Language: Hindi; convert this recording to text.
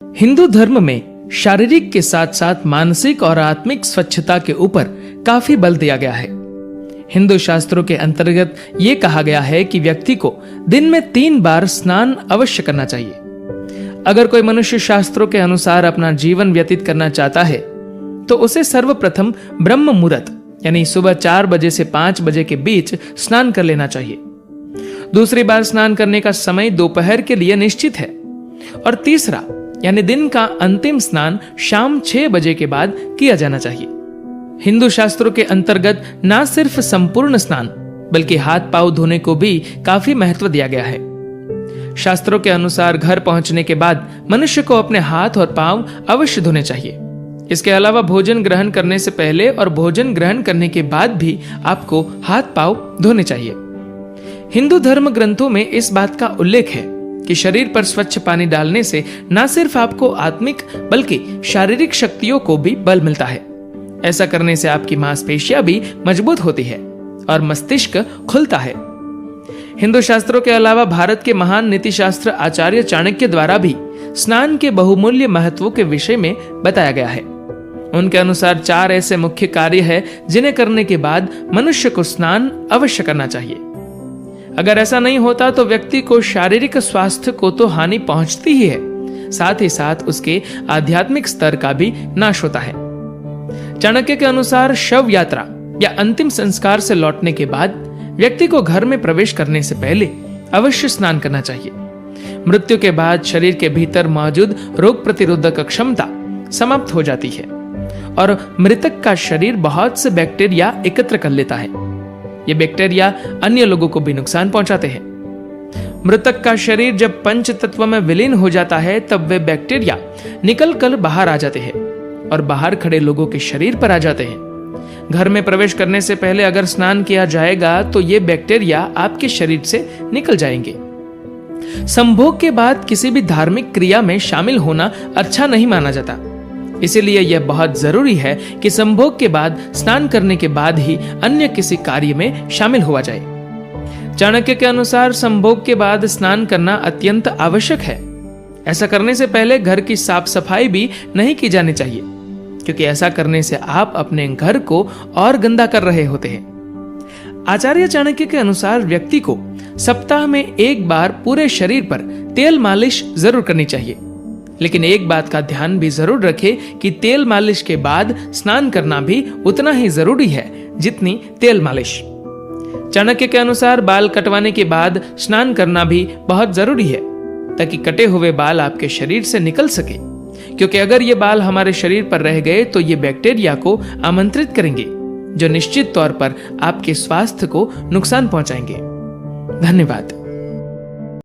हिंदू धर्म में शारीरिक के साथ साथ मानसिक और आत्मिक स्वच्छता के ऊपर काफी बल दिया गया है। हिंदू शास्त्रों के अंतर्गत ये कहा गया है कि व्यक्ति को दिन में 3 बार स्नान अवश्य करना चाहिए। अगर कोई मनुष्य शास्त्रों के अनुसार अपना जीवन व्यतीत करना चाहता है तो उसे सर्वप्रथम ब्रह्म मुहूर्त यानी सुबह 4 बजे से 5 बजे के बीच स्नान कर लेना चाहिए। दूसरी बार स्नान करने का समय दोपहर के लिए निश्चित है और तीसरा यानी दिन का अंतिम स्नान शाम 6 बजे के बाद किया जाना चाहिए। हिंदू शास्त्रों के अंतर्गत न सिर्फ संपूर्ण स्नान बल्कि हाथ पांव धोने को भी काफी महत्व दिया गया है। शास्त्रों के अनुसार घर पहुंचने के बाद मनुष्य को अपने हाथ और पांव अवश्य धोने चाहिए। इसके अलावा भोजन ग्रहण करने से पहले और भोजन ग्रहण करने के बाद भी आपको हाथ पांव धोने चाहिए। हिंदू धर्म ग्रंथों में इस बात का उल्लेख है कि शरीर पर स्वच्छ पानी डालने से न सिर्फ आपको आत्मिक बल्कि शारीरिक शक्तियों को भी बल मिलता है। ऐसा करने से आपकी मांसपेशियां भी मजबूत होती है और मस्तिष्क खुलता है। हिंदू शास्त्रों के अलावा भारत के महान नीति शास्त्र आचार्य चाणक्य द्वारा भी स्नान के बहुमूल्य महत्वों के विषय में बताया गया है। उनके अनुसार 4 ऐसे मुख्य कार्य हैं जिन्हें करने के बाद मनुष्य को स्नान अवश्य करना चाहिए। अगर ऐसा नहीं होता तो व्यक्ति को शारीरिक स्वास्थ्य को तो हानि पहुंचती ही है, साथ ही साथ उसके आध्यात्मिक स्तर का भी नाश होता है। चाणक्य के अनुसार शव यात्रा या अंतिम संस्कार से लौटने के बाद व्यक्ति को घर में प्रवेश करने से पहले अवश्य स्नान करना चाहिए। मृत्यु के बाद शरीर के भीतर मौजूद रोग प्रतिरोधक क्षमता समाप्त हो जाती है और मृतक का शरीर बहुत से बैक्टीरिया एकत्र कर लेता है। ये बैक्टीरिया अन्य लोगों को भी नुकसान पहुंचाते हैं। मृतक का शरीर जब पंच तत्व में विलीन हो जाता है तब वे बैक्टीरिया निकल कर बाहर आ जाते हैं और बाहर खड़े लोगों के शरीर पर आ जाते हैं। घर में प्रवेश करने से पहले अगर स्नान किया जाएगा तो ये बैक्टीरिया आपके शरीर से निकल जाएंगे। संभोग के बाद किसी भी धार्मिक क्रिया में शामिल होना अच्छा नहीं माना जाता, इसीलिए यह बहुत जरूरी है कि संभोग के बाद स्नान करने के बाद ही अन्य किसी कार्य में शामिल हुआ जाए। चाणक्य के अनुसार संभोग के बाद स्नान करना अत्यंत आवश्यक है। ऐसा करने से पहले घर की साफ सफाई भी नहीं की जानी चाहिए, क्योंकि ऐसा करने से आप अपने घर को और गंदा कर रहे होते हैं। आचार्य चाणक्य के अनुसार व्यक्ति को सप्ताह में 1 बार पूरे शरीर पर तेल मालिश जरूर करनी चाहिए, लेकिन एक बात का ध्यान भी जरूर रखें कि तेल मालिश के बाद स्नान करना भी उतना ही जरूरी है जितनी तेल मालिश। चाणक्य के अनुसार बाल कटवाने के बाद स्नान करना भी बहुत जरूरी है ताकि कटे हुए बाल आपके शरीर से निकल सके, क्योंकि अगर ये बाल हमारे शरीर पर रह गए तो ये बैक्टीरिया को आमंत्रित करेंगे जो निश्चित तौर पर आपके स्वास्थ्य को नुकसान पहुंचाएंगे। धन्यवाद।